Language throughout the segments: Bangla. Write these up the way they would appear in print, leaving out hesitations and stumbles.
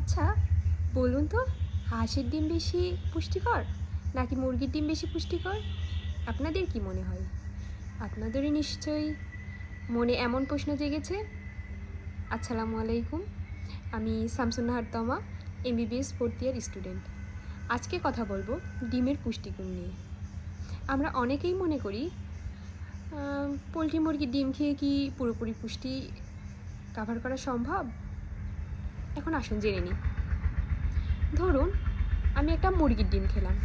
আচ্ছা বলুন তো, হাঁসের ডিম বেশি পুষ্টিকর নাকি মুরগির ডিম বেশি পুষ্টিকর? আপনাদের কি মনে হয়? আপনাদেরই নিশ্চয়ই মনে এমন প্রশ্ন জেগেছে। আসসালামু আলাইকুম, আমি শামসুন্নাহার তমা, এমবিবিএস ফোর্থ ইয়ার স্টুডেন্ট। আজকে কথা বলবো ডিমের পুষ্টিগুণ নিয়ে। আমরা অনেকেই মনে করি পোলট্রি মুরগির ডিম খেয়ে কি পুরোপুরি পুষ্টি কভার করা সম্ভব? এখন আসুন জেনে নিই। ধরুন আমি একটা মুরগির ডিম খেলাম,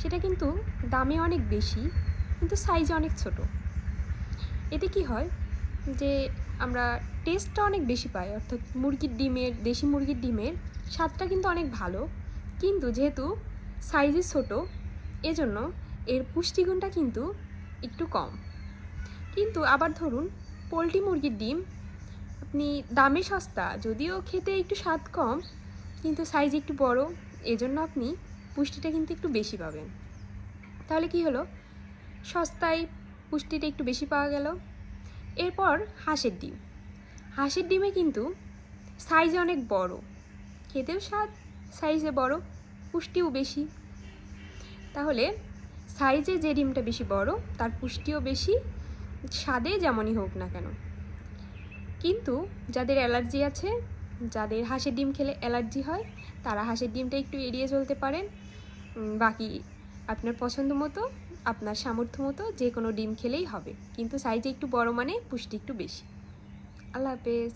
সেটা কিন্তু দামে অনেক বেশি, কিন্তু সাইজে অনেক ছোট। এতে কি হয় যে আমরা টেস্টটা অনেক বেশি পাই, অর্থাৎ দেশি মুরগির ডিমের স্বাদটা কিন্তু অনেক ভালো, কিন্তু যেহেতু সাইজে ছোট এজন্য এর পুষ্টিগুণটা কিন্তু একটু কম। কিন্তু আবার ধরুন পোলট্রি মুরগির ডিম আপনি দামে সস্তা, যদিও খেতে একটু স্বাদ কম, কিন্তু সাইজ একটু বড়, এজন্য আপনি পুষ্টিটা কিন্তু একটু বেশি পাবেন। তাহলে কি হলো, সস্তায় পুষ্টিটা একটু বেশি পাওয়া গেল। এরপর হাঁসের ডিমে কিন্তু সাইজে অনেক বড়, খেতেও স্বাদ, সাইজে বড়, পুষ্টিও বেশি। তাহলে সাইজে যে ডিমটা বেশি বড় তার পুষ্টিও বেশি, স্বাদে যেমনই হোক না কেন। কিন্তু যাদের অ্যালার্জি আছে, যাদের হাঁসের ডিম খেলে অ্যালার্জি হয়, তারা হাঁসের ডিমটা একটু এড়িয়ে চলতে পারেন। বাকি আপনার পছন্দ মতো, আপনার সামর্থ্য মতো যে কোনো ডিম খেলেই হবে, কিন্তু সাইজে একটু বড় মানে পুষ্টি একটু বেশি। আল্লাহ হাফেজ।